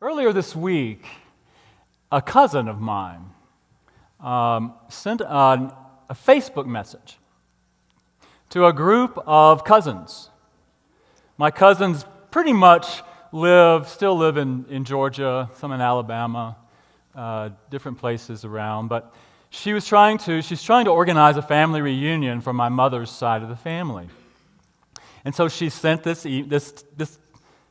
Earlier this week, a cousin of mine sent a Facebook message to a group of cousins. My cousins pretty much still live in Georgia, some in Alabama, different places around, but she's trying to organize a family reunion for my mother's side of the family. And so she sent this is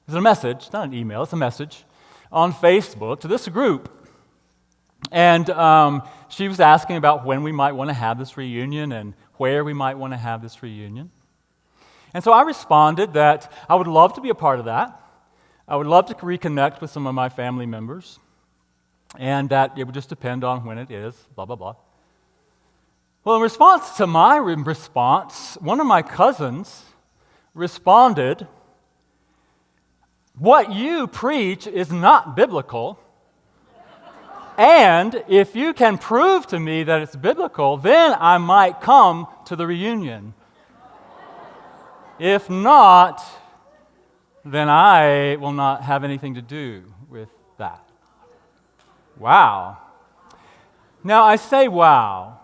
a message, not an email, it's a message, on Facebook to this group. And she was asking about when we might want to have this reunion and where we might want to have this reunion. And so I responded that I would love to be a part of that. I would love to reconnect with some of my family members, and that it would just depend on when it is, blah, blah, blah. Well, in response to my response, one of my cousins responded, "What you preach is not biblical, and if you can prove to me that it's biblical, then I might come to the reunion. If not, then I will not have anything to do with that." Wow. Now, I say wow,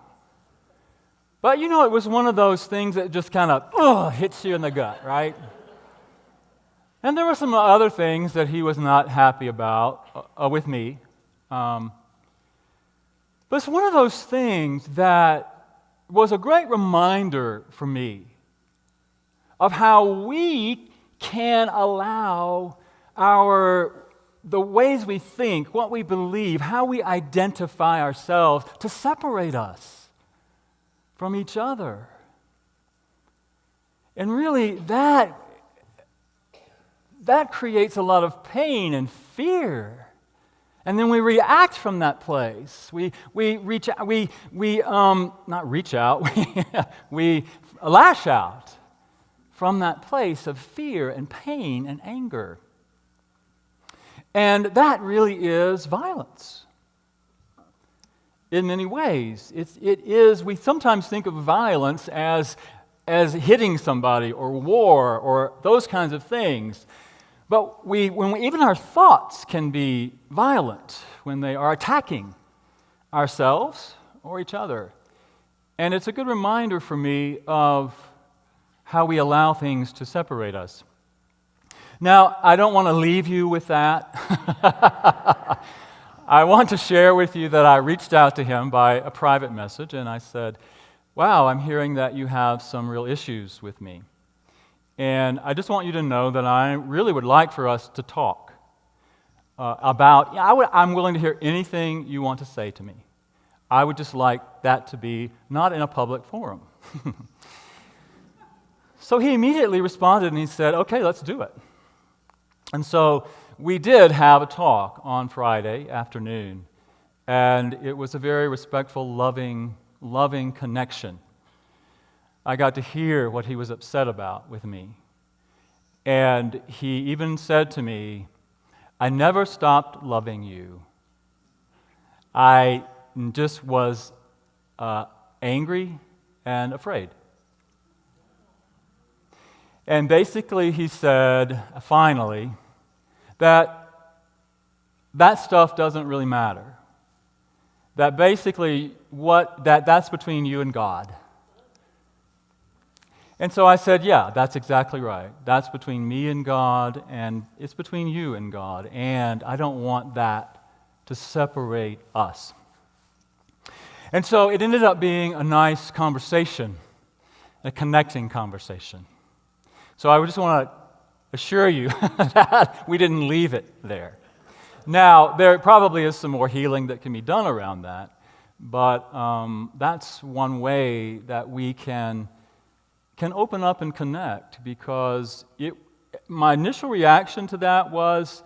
but it was one of those things that just kind of hits you in the gut, right? And there were some other things that he was not happy about with me. But it's one of those things that was a great reminder for me of how we can allow the ways we think, what we believe, how we identify ourselves to separate us from each other. And really, that creates a lot of pain and fear. And then we react from that place. We lash out from that place of fear and pain and anger. And that really is violence. In many ways, we sometimes think of violence as hitting somebody or war or those kinds of things. But even our thoughts can be violent when they are attacking ourselves or each other. And it's a good reminder for me of how we allow things to separate us. Now, I don't want to leave you with that. I want to share with you that I reached out to him by a private message, and I said, "Wow, I'm hearing that you have some real issues with me. And I just want you to know that I really would like for us to talk about, I'm willing to hear anything you want to say to me. I would just like that to be not in a public forum." So he immediately responded and he said, "Okay, let's do it." And so we did have a talk on Friday afternoon, and it was a very respectful, loving connection. I got to hear what he was upset about with me. And he even said to me, "I never stopped loving you. I just was angry and afraid." And basically he said, finally, that stuff doesn't really matter. That basically that's between you and God. And so I said, "Yeah, that's exactly right. That's between me and God, and it's between you and God, and I don't want that to separate us." And so it ended up being a nice conversation, a connecting conversation. So I just want to assure you that we didn't leave it there. Now, there probably is some more healing that can be done around that, but that's one way that we can open up and connect, because my initial reaction to that was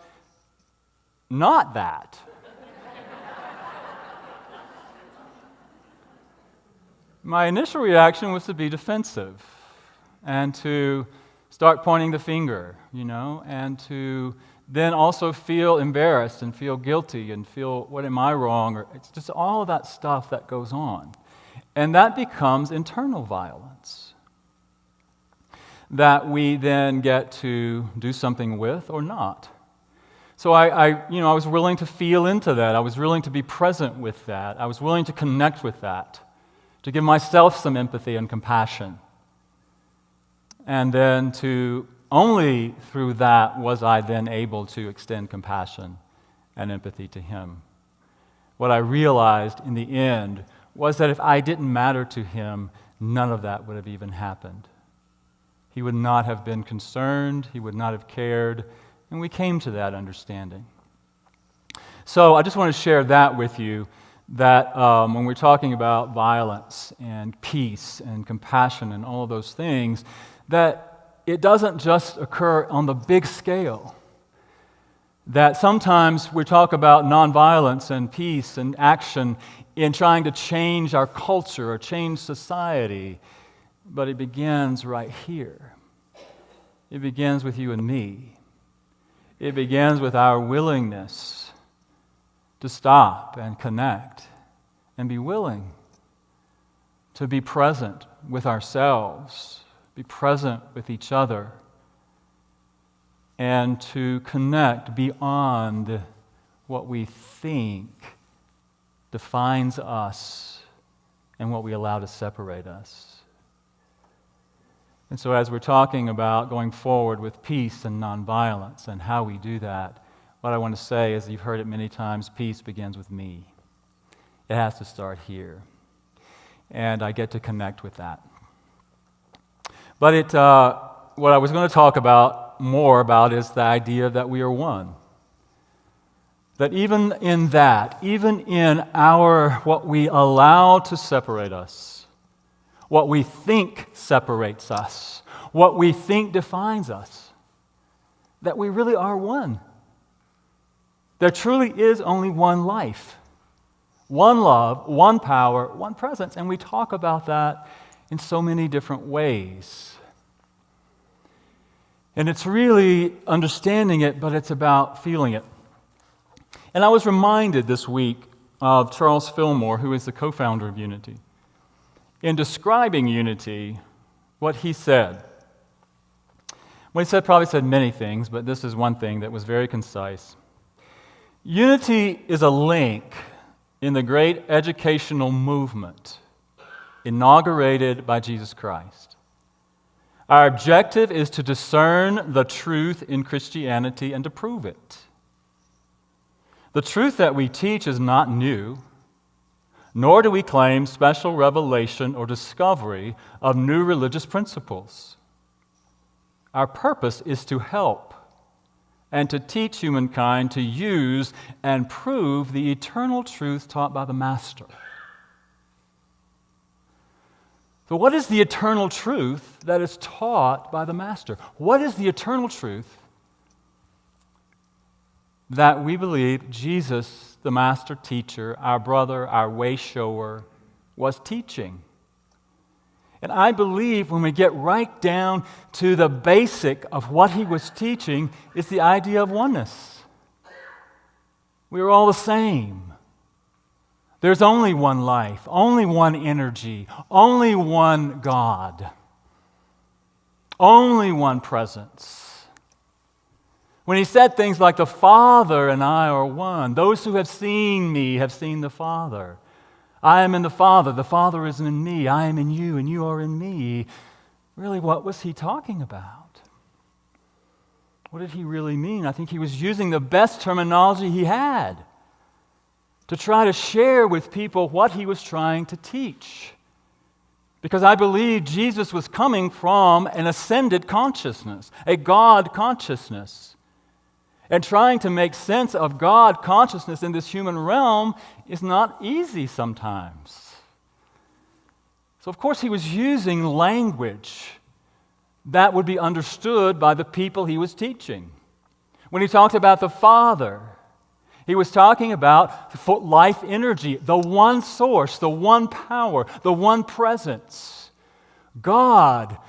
not that. My initial reaction was to be defensive and to start pointing the finger, and to then also feel embarrassed and feel guilty and feel, what am I wrong? Or it's just all of that stuff that goes on. And that becomes internal violence that we then get to do something with or not. So I was willing to feel into that. I was willing to be present with that. I was willing to connect with that, to give myself some empathy and compassion. And then only through that was I then able to extend compassion and empathy to him. What I realized in the end was that if I didn't matter to him, none of that would have even happened. He would not have been concerned, he would not have cared, and we came to that understanding. So I just want to share that with you, that when we're talking about violence and peace and compassion and all of those things, that it doesn't just occur on the big scale. That sometimes we talk about nonviolence and peace and action in trying to change our culture or change society, but it begins right here. It begins with you and me. It begins with our willingness to stop and connect and be willing to be present with ourselves, be present with each other, and to connect beyond what we think defines us and what we allow to separate us. And so as we're talking about going forward with peace and nonviolence and how we do that, what I want to say is, you've heard it many times, peace begins with me. It has to start here. And I get to connect with that. But what I was going to talk more about is the idea that we are one. That even in that, even in what we allow to separate us, what we think separates us, what we think defines us, that we really are one. There truly is only one life, one love, one power, one presence, and we talk about that in so many different ways. And it's really understanding it, but it's about feeling it. And I was reminded this week of Charles Fillmore, who is the co-founder of Unity. In describing Unity, what he said. Well, he probably said many things, but this is one thing that was very concise. Unity is a link in the great educational movement inaugurated by Jesus Christ. Our objective is to discern the truth in Christianity and to prove it. The truth that we teach is not new, nor do we claim special revelation or discovery of new religious principles. Our purpose is to help and to teach humankind to use and prove the eternal truth taught by the Master. So what is the eternal truth that is taught by the Master? What is the eternal truth that we believe Jesus, the Master Teacher, our brother, our way shower, was teaching? And I believe when we get right down to the basic of what he was teaching, it's the idea of oneness. We are all the same. There's only one life, only one energy, only one God, only one presence. When he said things like, the Father and I are one, those who have seen me have seen the Father. I am in the Father is in me, I am in you, and you are in me. Really, what was he talking about? What did he really mean? I think he was using the best terminology he had to try to share with people what he was trying to teach. Because I believe Jesus was coming from an ascended consciousness, a God consciousness. And trying to make sense of God consciousness in this human realm is not easy sometimes. So, of course, he was using language that would be understood by the people he was teaching. When he talked about the Father, he was talking about life energy, the one source, the one power, the one presence. God,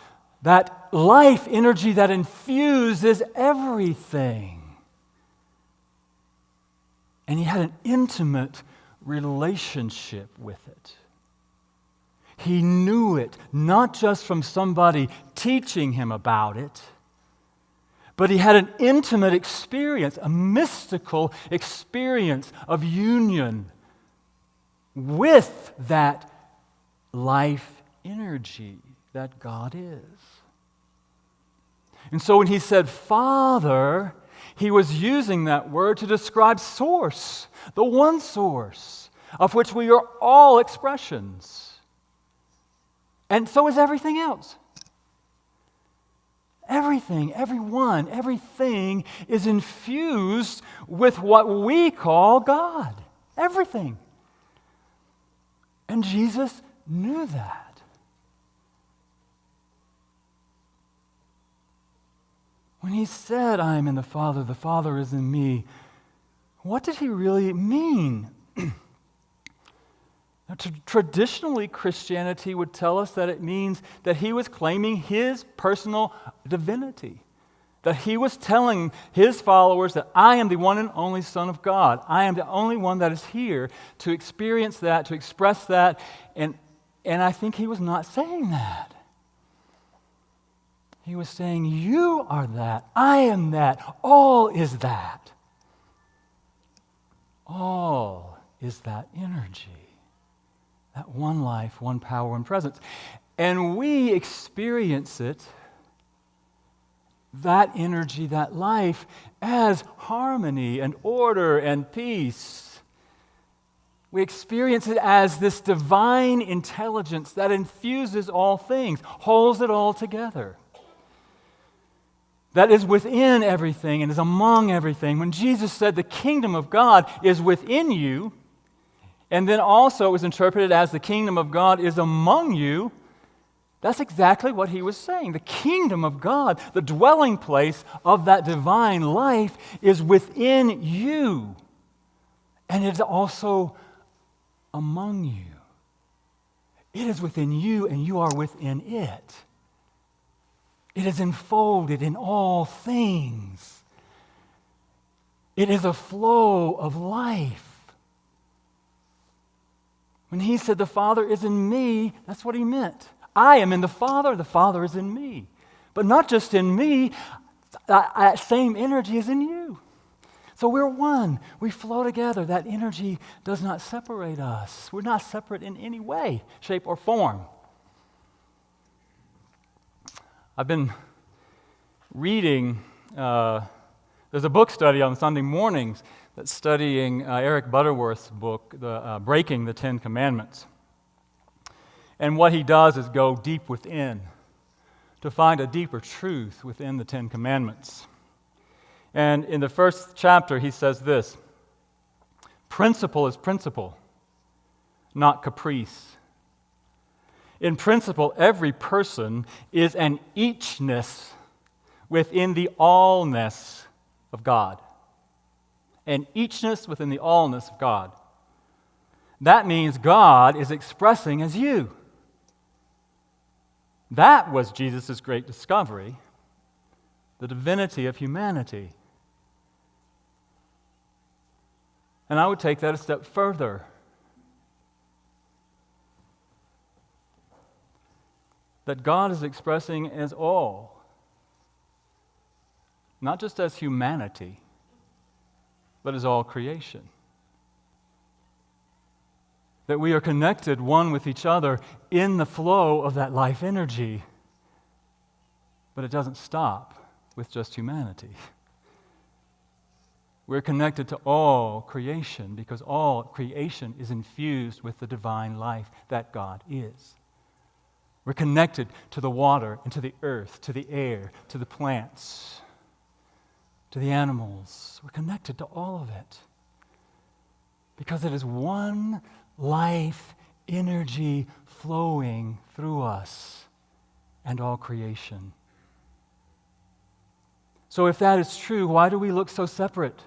that life energy that infuses everything. And he had an intimate relationship with it. He knew it, not just from somebody teaching him about it, But he had an intimate experience, a mystical experience of union with that life energy that God is. And so when he said Father, he was using that word to describe source, the one source of which we are all expressions. And so is everything else. Everything, everyone, everything is infused with what we call God. Everything. And Jesus knew that. When he said, I am in the Father is in me, what did he really mean? Traditionally, Christianity would tell us that it means that he was claiming his personal divinity, that he was telling his followers that I am the one and only Son of God. I am the only one that is here to experience that, to express that, and I think he was not saying that. He was saying, you are that, I am that, all is that. All is that energy. That one life, one power, one presence. And we experience it, that energy, that life, as harmony and order and peace. We experience it as this divine intelligence that infuses all things, holds it all together. That is within everything and is among everything. When Jesus said the kingdom of God is within you, and then also it was interpreted as the kingdom of God is among you, that's exactly what he was saying. The kingdom of God, the dwelling place of that divine life, is within you. And it is also among you. It is within you, and you are within it. It is enfolded in all things. It is a flow of life. When he said the Father is in me, that's what he meant. I am in the Father is in me. But not just in me, that same energy is in you. So we're one. We flow together. That energy does not separate us. We're not separate in any way, shape, or form. I've been reading, there's a book study on Sunday mornings that's studying Eric Butterworth's book, Breaking the Ten Commandments. And what he does is go deep within to find a deeper truth within the Ten Commandments. And in the first chapter, he says this: principle is principle, not caprice. In principle, every person is an eachness within the allness of God. An eachness within the allness of God. That means God is expressing as you. That was Jesus' great discovery, the divinity of humanity. And I would take that a step further. That God is expressing as all, not just as humanity, but as all creation. That we are connected one with each other in the flow of that life energy. But it doesn't stop with just humanity. We're connected to all creation because all creation is infused with the divine life that God is. We're connected to the water and to the earth, to the air, to the plants, to the animals. We're connected to all of it because it is one life energy flowing through us and all creation. So if that is true, why do we look so separate?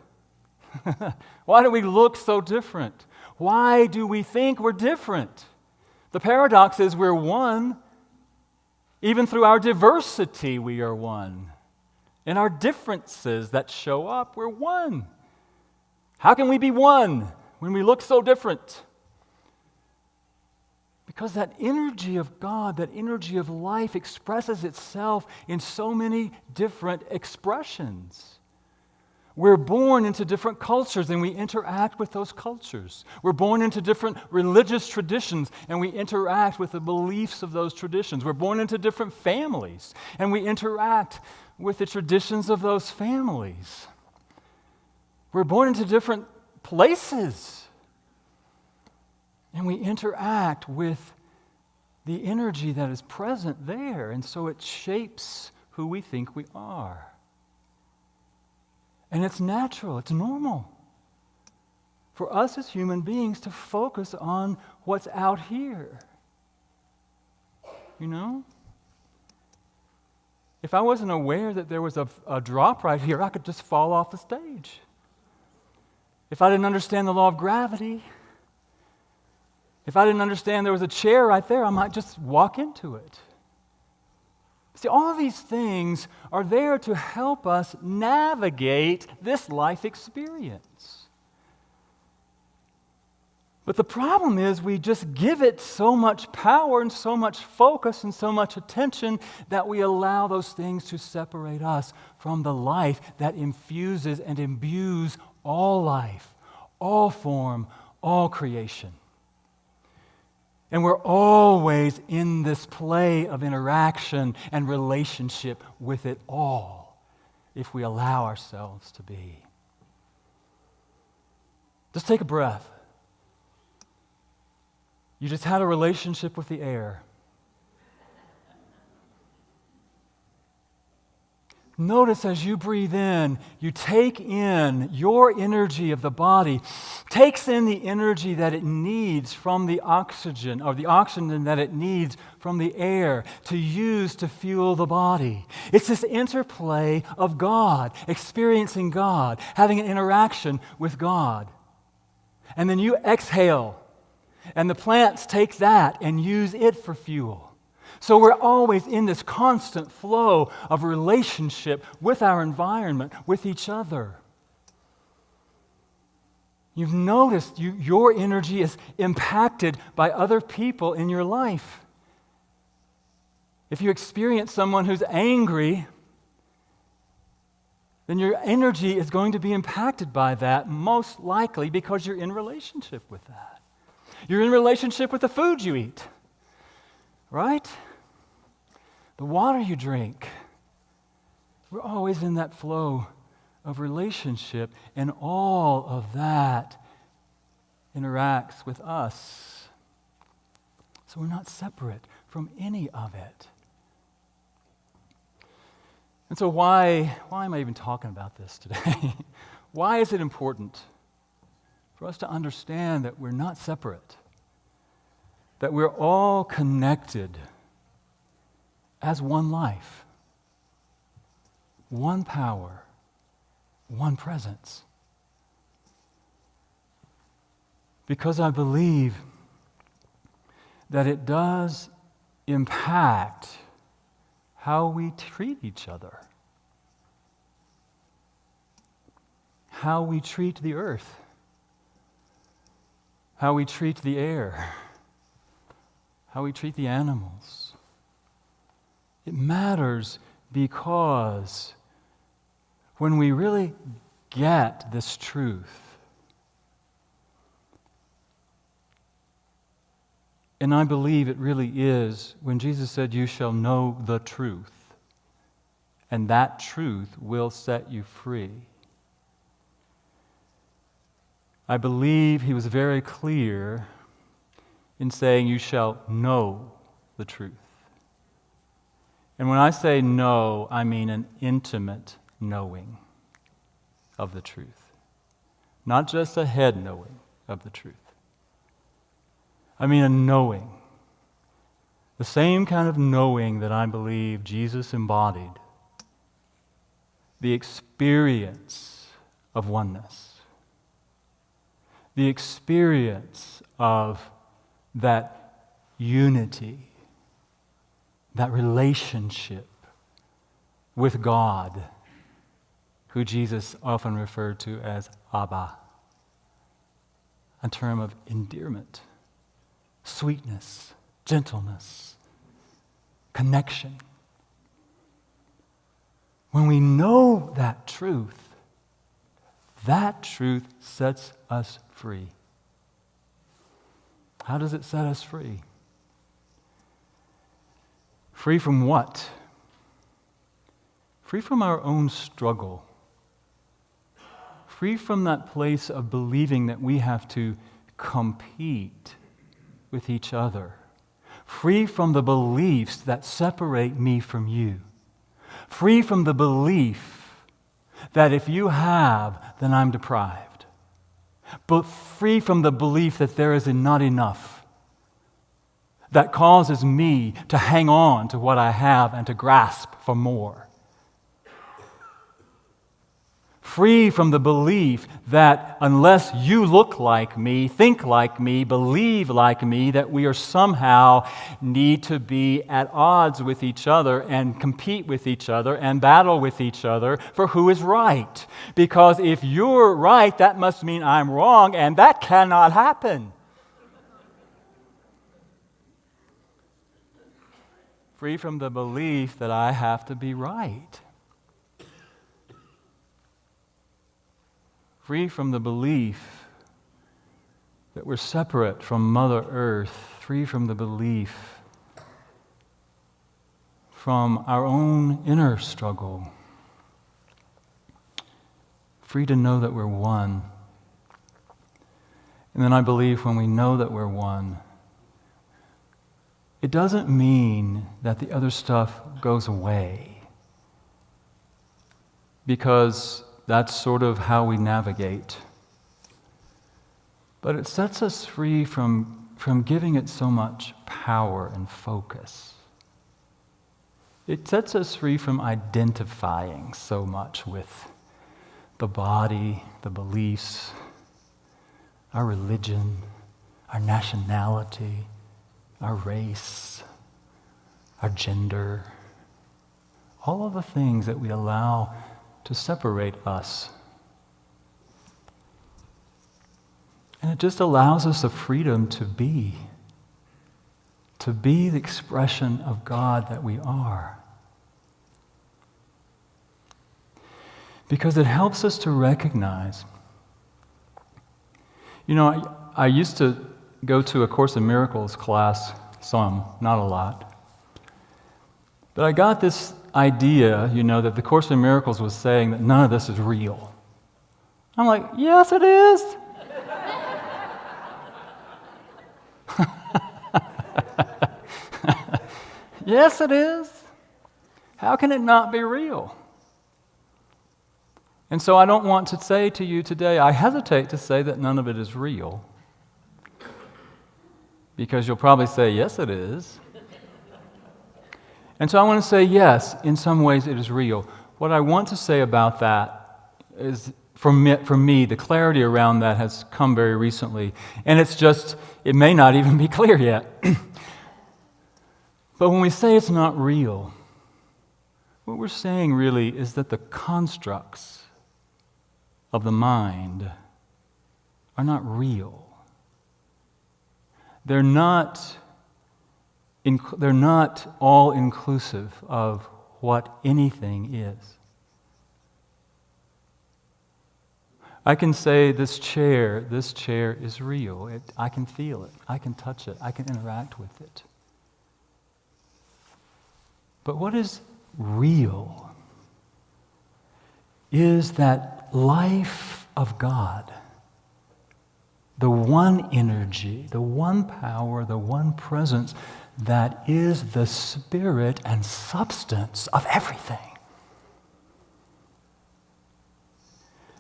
Why do we look so different? Why do we think we're different? The paradox is we're one. Even through our diversity, we are one. In our differences that show up, we're one. How can we be one when we look so different? Because that energy of God, that energy of life expresses itself in so many different expressions. We're born into different cultures and we interact with those cultures. We're born into different religious traditions and we interact with the beliefs of those traditions. We're born into different families and we interact with the traditions of those families. We're born into different places and we interact with the energy that is present there, and so it shapes who we think we are. And it's natural, it's normal for us as human beings to focus on what's out here. You know? If I wasn't aware that there was a drop right here, I could just fall off the stage. If I didn't understand the law of gravity, if I didn't understand there was a chair right there, I might just walk into it. See, all of these things are there to help us navigate this life experience. But the problem is we just give it so much power and so much focus and so much attention that we allow those things to separate us from the life that infuses and imbues all life, all form, all creation. And we're always in this play of interaction and relationship with it all, if we allow ourselves to be. Just take a breath. You just had a relationship with the air. Notice as you breathe in, you take in your energy of the body, takes in the energy that it needs from the oxygen, or the oxygen that it needs from the air to use to fuel the body. It's this interplay of God, experiencing God, having an interaction with God. And then you exhale, and the plants take that and use it for fuel. So we're always in this constant flow of relationship with our environment, with each other. You've noticed your energy is impacted by other people in your life. If you experience someone who's angry, then your energy is going to be impacted by that, most likely because you're in relationship with that. You're in relationship with the food you eat, right? The water you drink. We're always in that flow of relationship, and all of that interacts with us. So we're not separate from any of it. And so why am I even talking about this today? Why is it important for us to understand that we're not separate, that we're all connected as one life, one power, one presence? Because I believe that it does impact how we treat each other, how we treat the earth, how we treat the air, how we treat the animals. It matters because when we really get this truth, and I believe it really is when Jesus said, "You shall know the truth, and that truth will set you free." I believe he was very clear in saying, "You shall know the truth." And when I say know, I mean an intimate knowing of the truth. Not just a head knowing of the truth. I mean a knowing. The same kind of knowing that I believe Jesus embodied. The experience of oneness. The experience of that unity, that relationship with God, who Jesus often referred to as Abba, a term of endearment, sweetness, gentleness, connection. When we know that truth sets us free. How does it set us free? Free from what? Free from our own struggle. Free from that place of believing that we have to compete with each other. Free from the beliefs that separate me from you. Free from the belief that if you have, then I'm deprived. But free from the belief that there is not enough that causes me to hang on to what I have and to grasp for more. Free from the belief that unless you look like me, think like me, believe like me, that we are somehow need to be at odds with each other and compete with each other and battle with each other for who is right. Because if you're right, that must mean I'm wrong, and that cannot happen. Free from the belief that I have to be right. Free from the belief that we're separate from Mother Earth. Free from the belief from our own inner struggle. Free to know that we're one. And then I believe when we know that we're one, it doesn't mean that the other stuff goes away, because that's sort of how we navigate. But it sets us free from giving it so much power and focus. It sets us free from identifying so much with the body, the beliefs, our religion, our nationality, our race, our gender, all of the things that we allow to separate us. And it just allows us the freedom to be the expression of God that we are. Because it helps us to recognize. You know, I used to go to a Course in Miracles class, some, not a lot. But I got this idea, that the Course in Miracles was saying that none of this is real. I'm like, yes, it is. Yes, it is. How can it not be real? And so I don't want to say to you today, I hesitate to say that none of it is real. Because you'll probably say, yes, it is. And so I want to say, yes, in some ways it is real. What I want to say about that is, for me, the clarity around that has come very recently. And it may not even be clear yet. But when we say it's not real, what we're saying really is that the constructs of the mind are not real. They're not all inclusive of what anything is. I can say this chair is real. I can feel it. I can touch it. I can interact with it. But what is real is that life of God, the one energy, the one power, the one presence that is the spirit and substance of everything.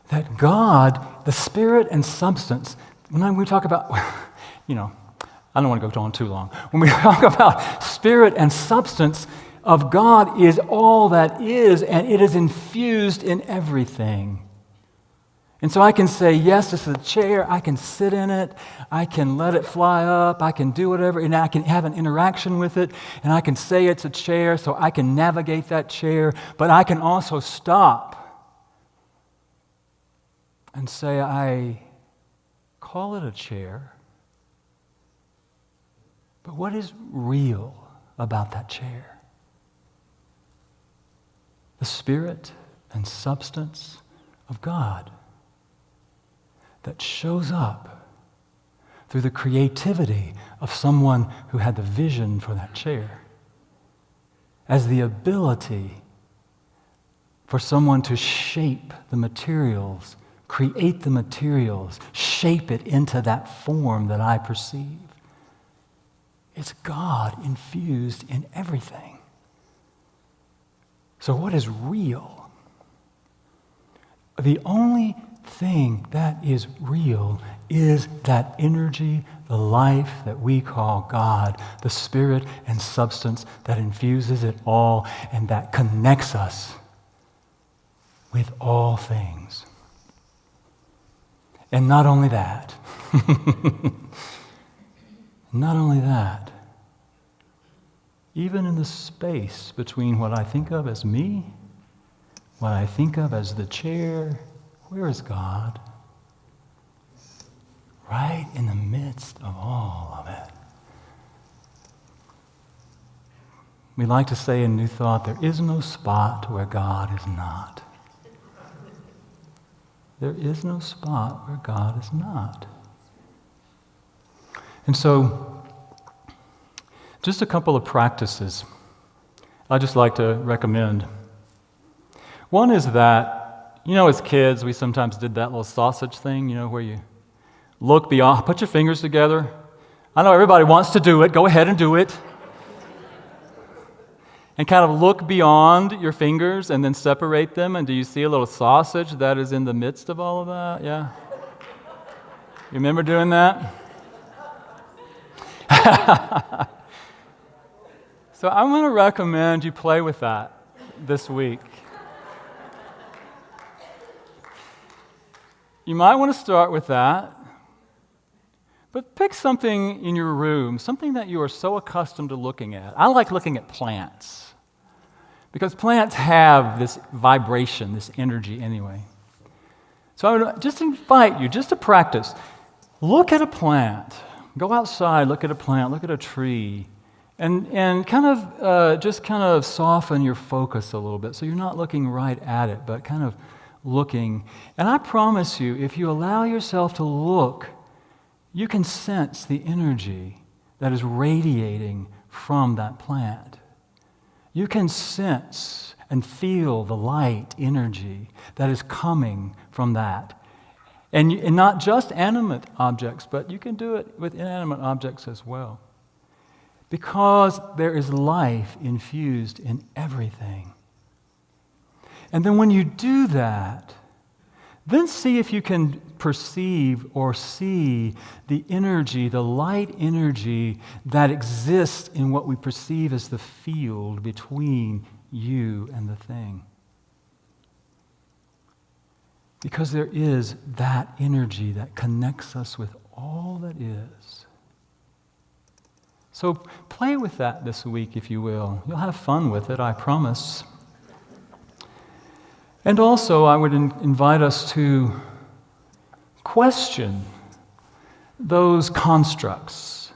That God, the spirit and substance, when we talk about, I don't want to go on too long. When we talk about spirit and substance of God is all that is, and it is infused in everything. And so I can say, yes, this is a chair, I can sit in it, I can let it fly up, I can do whatever, and I can have an interaction with it, and I can say it's a chair, so I can navigate that chair, but I can also stop and say, I call it a chair, But what is real about that chair? The spirit and substance of God that shows up through the creativity of someone who had the vision for that chair, as the ability for someone to shape the materials, create the materials, shape it into that form that I perceive. It's God infused in everything. So what is real? The only thing that is real is that energy, the life that we call God, the spirit and substance that infuses it all and that connects us with all things. And not only that, even in the space between what I think of as me, what I think of as the chair, where is God? Right in the midst of all of it. We like to say in New Thought, there is no spot where God is not. There is no spot where God is not. And so, just a couple of practices I'd just like to recommend. One is that, as kids, we sometimes did that little sausage thing, where you look beyond, put your fingers together. I know everybody wants to do it. Go ahead and do it. And kind of look beyond your fingers and then separate them. And do you see a little sausage that is in the midst of all of that? Yeah? You remember doing that? So I'm going to recommend you play with that this week. You might want to start with that. But pick something in your room, something that you are so accustomed to looking at. I like looking at plants. Because plants have this vibration, this energy anyway. So I would just invite you, just to practice. Look at a plant. Go outside, look at a plant, look at a tree. And kind of soften your focus a little bit. So you're not looking right at it, but kind of looking. And I promise you, if you allow yourself to look, you can sense the energy that is radiating from that plant. You can sense and feel the light energy that is coming from that. And not just animate objects, but you can do it with inanimate objects as well. Because there is life infused in everything. And then when you do that, then see if you can perceive or see the energy, the light energy that exists in what we perceive as the field between you and the thing. Because there is that energy that connects us with all that is. So play with that this week, if you will. You'll have fun with it, I promise. And also, I would invite us to question those constructs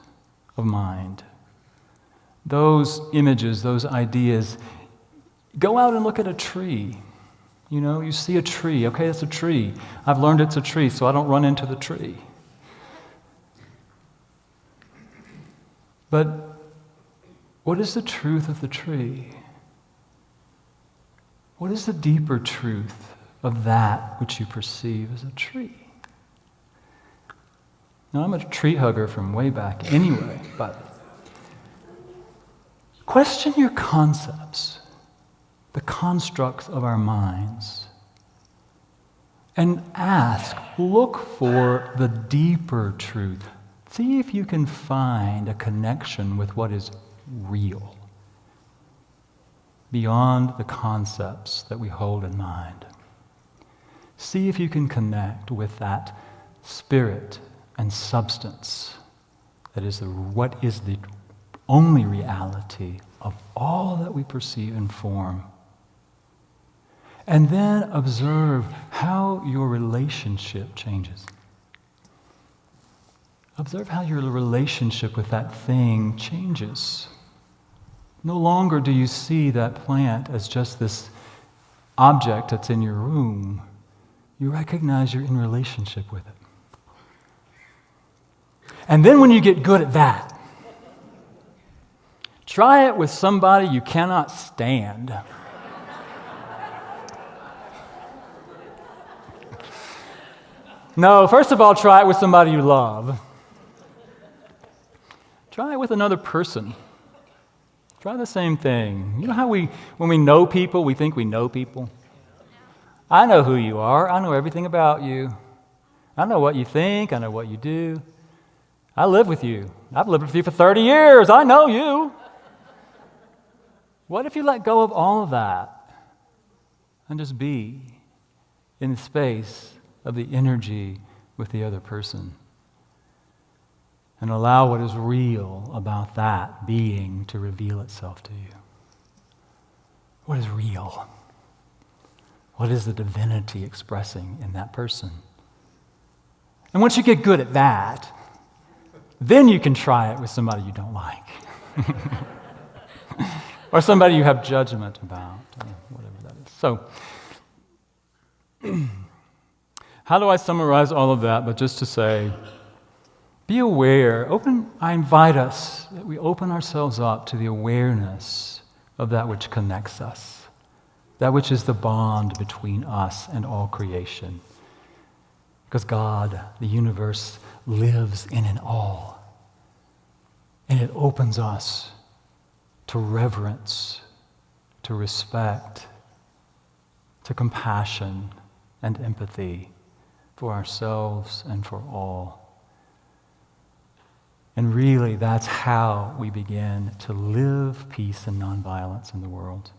of mind, those images, those ideas. Go out and look at a tree. You see a tree. Okay, it's a tree. I've learned it's a tree, so I don't run into the tree. But what is the truth of the tree? What is the deeper truth of that which you perceive as a tree? Now, I'm a tree hugger from way back anyway, but question your concepts, the constructs of our minds, and look for the deeper truth. See if you can find a connection with what is real, beyond the concepts that we hold in mind. See if you can connect with that spirit and substance that is what is the only reality of all that we perceive and form. And then observe how your relationship changes. observe how your relationship with that thing changes. No longer do you see that plant as just this object that's in your room. You recognize you're in relationship with it. And then when you get good at that, try it with somebody you cannot stand. No, first of all, try it with somebody you love. Try it with another person. Try the same thing. You know how when we know people, we think we know people? I know who you are. I know everything about you. I know what you think. I know what you do. I live with you. I've lived with you for 30 years. I know you. What if you let go of all of that and just be in the space of the energy with the other person and allow what is real about that being to reveal itself to you? What is real? What is the divinity expressing in that person? And once you get good at that, then you can try it with somebody you don't like. Or somebody you have judgment about, or whatever that is. So, how do I summarize all of that? But just to say, be aware. I invite us that we open ourselves up to the awareness of that which connects us, that which is the bond between us and all creation. Because God, the universe, lives in an all. And it opens us to reverence, to respect, to compassion and empathy for ourselves and for all. And really, that's how we begin to live peace and nonviolence in the world.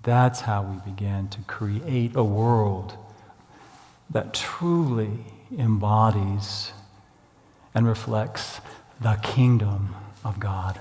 That's how we begin to create a world that truly embodies and reflects the kingdom of God.